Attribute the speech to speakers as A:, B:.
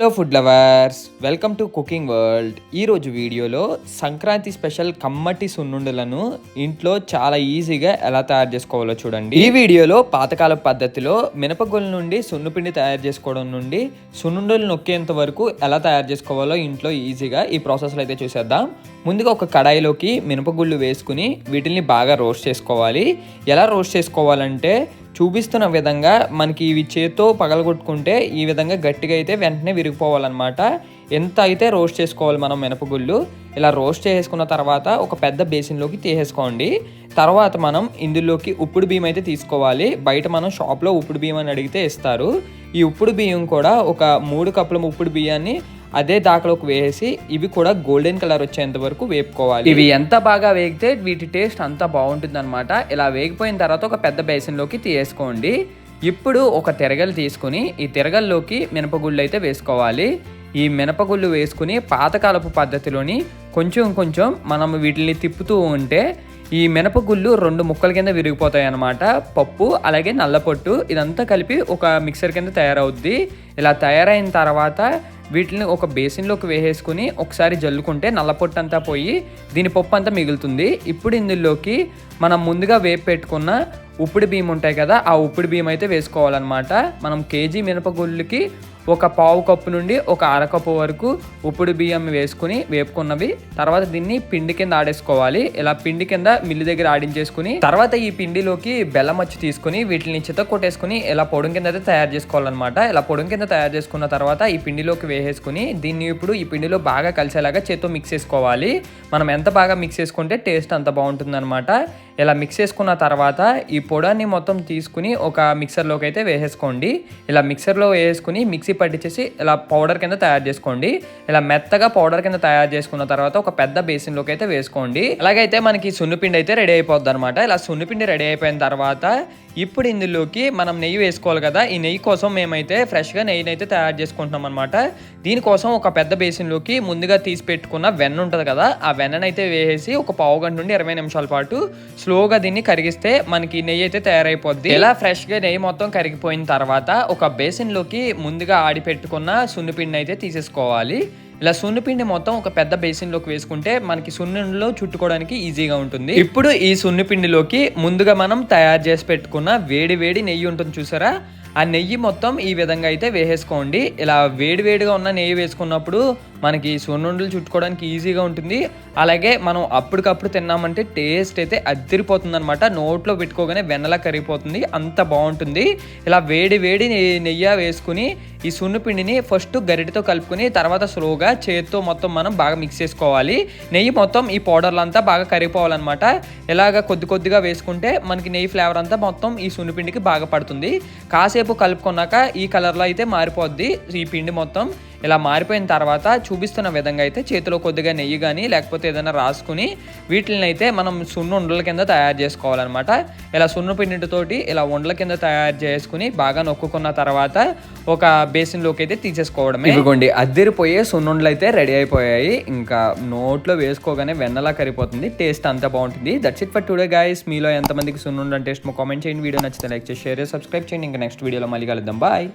A: Hello food lovers, welcome to cooking world. ఈరోజు వీడియోలో Sankranti special కమ్మటి సున్నుండలను ఇంట్లో చాలా ఈజీగా ఎలా తయారు చేసుకోవాలో చూడండి. ఈ వీడియోలో పాతకాల పద్ధతిలో మినపగుళ్ళ నుండి సున్నుపిండి తయారు చేసుకోవడం నుండి సున్నుండలు నొక్కేంత వరకు ఎలా తయారు చేసుకోవాలో ఇంట్లో ఈజీగా ఈ ప్రాసెస్లో అయితే చూసేద్దాం. ముందుగా ఒక కడాయిలోకి మినపగుళ్ళు వేసుకుని వీటిని బాగా రోస్ట్ చేసుకోవాలి. ఎలా రోస్ట్ చేసుకోవాలంటే చూపిస్తున్న విధంగా మనకి ఇవి చేత్తో పగలగొట్టుకుంటే ఈ విధంగా గట్టిగా అయితే వెంటనే విరిగిపోవాలన్నమాట. ఎంత అయితే రోస్ట్ చేసుకోవాలి మనం మినపగుళ్ళు. ఇలా రోస్ట్ చేసుకున్న తర్వాత ఒక పెద్ద బేసిన్లోకి తీసేసుకోండి. తర్వాత మనం ఇందులోకి ఉప్పుడు బియ్యం అయితే తీసుకోవాలి. బయట మనం షాప్లో ఉప్పుడు బియ్యం అని అడిగితే ఇస్తారు. ఈ ఉప్పుడు బియ్యం కూడా ఒక 3 కప్పుల ఉప్పుడు బియ్యాన్ని అదే దాకలోకి వేసి ఇవి కూడా గోల్డెన్ కలర్ వచ్చేంత వరకు వేపుకోవాలి. ఇవి ఎంత బాగా వేగితే వీటి టేస్ట్ అంత బాగుంటుంది అనమాట. ఇలా వేగిపోయిన తర్వాత ఒక పెద్ద బేసిన్లోకి తీసుకోండి. ఇప్పుడు ఒక తిరగలు తీసుకుని ఈ తిరగల్లోకి మినపగుళ్ళు అయితే వేసుకోవాలి. ఈ మినపగుళ్ళు వేసుకుని పాతకాలపు పద్ధతిలోని కొంచెం మనం వీటిని తిప్పుతూ ఉంటే ఈ మినపగుళ్ళు 2 ముక్కల కింద విరిగిపోతాయి అన్నమాట. పప్పు అలాగే నల్లపొట్టు ఇదంతా కలిపి ఒక మిక్సర్ కింద తయారవుద్ది. ఇలా తయారైన తర్వాత వీటిని ఒక బేసిన్లోకి వేసేసుకుని ఒకసారి జల్లుకుంటే నల్లపొట్టు అంతా పోయి దీని పప్పు అంతా మిగులుతుంది. ఇప్పుడు ఇందులోకి మనం ముందుగా వేపు పెట్టుకున్న ఉప్పుడు బియ్యం ఉంటాయి కదా, ఆ ఉప్పుడు బియ్యం అయితే వేసుకోవాలన్నమాట. మనం కేజీ మినపగుళ్ళకి ఒక పావు కప్పు నుండి ఒక అరకప్పు వరకు ఉప్పుడు బియ్యం వేసుకుని వేపుకున్నవి. తర్వాత దీన్ని పిండి కింద ఆడేసుకోవాలి. ఇలా పిండి కింద మిల్లి దగ్గర ఆడించేసుకుని తర్వాత ఈ పిండిలోకి బెల్లం వచ్చి తీసుకుని వీటిని చిత కొట్టేసుకుని ఇలా పొడుం కింద అయితే తయారు చేసుకోవాలన్నమాట. ఇలా పొడుం కింద తయారు చేసుకున్న తర్వాత ఈ పిండిలోకి వేసేసుకుని దీన్ని ఇప్పుడు ఈ పిండిలో బాగా కలిసేలాగా చేత్తో మిక్స్ చేసుకోవాలి. మనం ఎంత బాగా మిక్స్ చేసుకుంటే టేస్ట్ అంత బాగుంటుంది అనమాట. ఇలా మిక్స్ చేసుకున్న తర్వాత ఈ పొడాన్ని మొత్తం తీసుకుని ఒక మిక్సర్లోకి అయితే వేసేసుకోండి. ఇలా మిక్సర్లో వేసుకుని మిక్సీ పట్టించేసి ఇలా పౌడర్ కింద తయారు చేసుకోండి. ఇలా మెత్తగా పౌడర్ కింద తయారు చేసుకున్న తర్వాత ఒక పెద్ద బేసిన్లోకి అయితే వేసుకోండి. అలాగైతే మనకి సున్నుపిండి అయితే రెడీ అయిపోద్ది అనమాట. ఇలా సున్నుపిండి రెడీ అయిపోయిన తర్వాత ఇప్పుడు ఇందులోకి మనం నెయ్యి వేసుకోవాలి కదా. ఈ నెయ్యి కోసం మేమైతే ఫ్రెష్గా నెయ్యిని అయితే తయారు చేసుకుంటున్నాం అనమాట. దీనికోసం ఒక పెద్ద బేసిన్లోకి ముందుగా తీసి పెట్టుకున్న వెన్న ఉంటుంది కదా, ఆ వెన్ననైతే వేసేసి ఒక పావు గంట నుండి 20 నిమిషాల పాటు స్లోగా దీన్ని కరిగిస్తే మనకి నెయ్యి అయితే తయారైపోద్ది. ఇలా ఫ్రెష్గా నెయ్యి మొత్తం కరిగిపోయిన తర్వాత ఒక బేసిన్లోకి ముందుగా ఆడి పెట్టుకున్న సున్నుపిండిని అయితే తీసేసుకోవాలి. ఇలా సున్నుపిండి మొత్తం ఒక పెద్ద బేసిన్లోకి వేసుకుంటే మనకి సున్నుండలో చుట్టుకోవడానికి ఈజీగా ఉంటుంది. ఇప్పుడు ఈ సున్నుపిండిలోకి ముందుగా మనం తయారు చేసి పెట్టుకున్న వేడి నెయ్యి ఉంటుంది చూసారా, ఆ నెయ్యి మొత్తం ఈ విధంగా అయితే వేసేసుకోండి. ఇలా వేడిగా ఉన్న నెయ్యి వేసుకున్నప్పుడు మనకి సున్నుండలు చుట్టుకోవడానికి ఈజీగా ఉంటుంది. అలాగే మనం అప్పటికప్పుడు తిన్నామంటే టేస్ట్ అయితే అదిరిపోతుంది అనమాట. నోట్లో పెట్టుకోగానే వెన్నలా కరిగిపోతుంది, అంత బాగుంటుంది. ఇలా వేడి నెయ్యి వేసుకుని ఈ సున్నుపిండిని ఫస్ట్ గరిటెతో కలుపుకుని తర్వాత స్లోగా చేత్తో మొత్తం మనం బాగా మిక్స్ చేసుకోవాలి. నెయ్యి మొత్తం ఈ పౌడర్లు అంతా బాగా కరిగిపోవాలన్నమాట. ఇలాగ కొద్దిగా వేసుకుంటే మనకి నెయ్యి ఫ్లేవర్ అంతా మొత్తం ఈ సున్నిపిండికి బాగా పడుతుంది. కాసేపు కలుపుకున్నాక ఈ కలర్లో అయితే మారిపోద్ది ఈ పిండి మొత్తం. ఇలా మారిపోయిన తర్వాత చూపిస్తున్న విధంగా అయితే చేతిలో కొద్దిగా నెయ్యి కానీ లేకపోతే ఏదైనా రాసుకుని వీటిని అయితే మనం సున్ను ఉండల కింద తయారు చేసుకోవాలన్నమాట. ఇలా సున్ను పిండితోటి ఇలా ఉండల కింద తయారు చేసుకుని బాగా నొక్కున్న తర్వాత ఒక బేసిన్లోకి అయితే తీసేసుకోవడమే. ఇదిగోండి అద్దిరిపోయే సున్నుండలు అయితే రెడీ అయిపోయాయి. ఇంకా నోట్లో వేసుకోగానే వెన్నలా కరిగిపోతుంది, టేస్ట్ అంతా బాగుంటుంది. That's it for today guys. మీలో ఎంతమందికి సున్నుండ టేస్ట్ కామెంట్ చేయండి. వీడియో నచ్చితే లైక్ చేసి షేర్ చేసి సబ్స్క్రైబ్ చేయండి. ఇంకా నెక్స్ట్ వీడియోలో మళ్ళీ కలుద్దాం. బాయ్.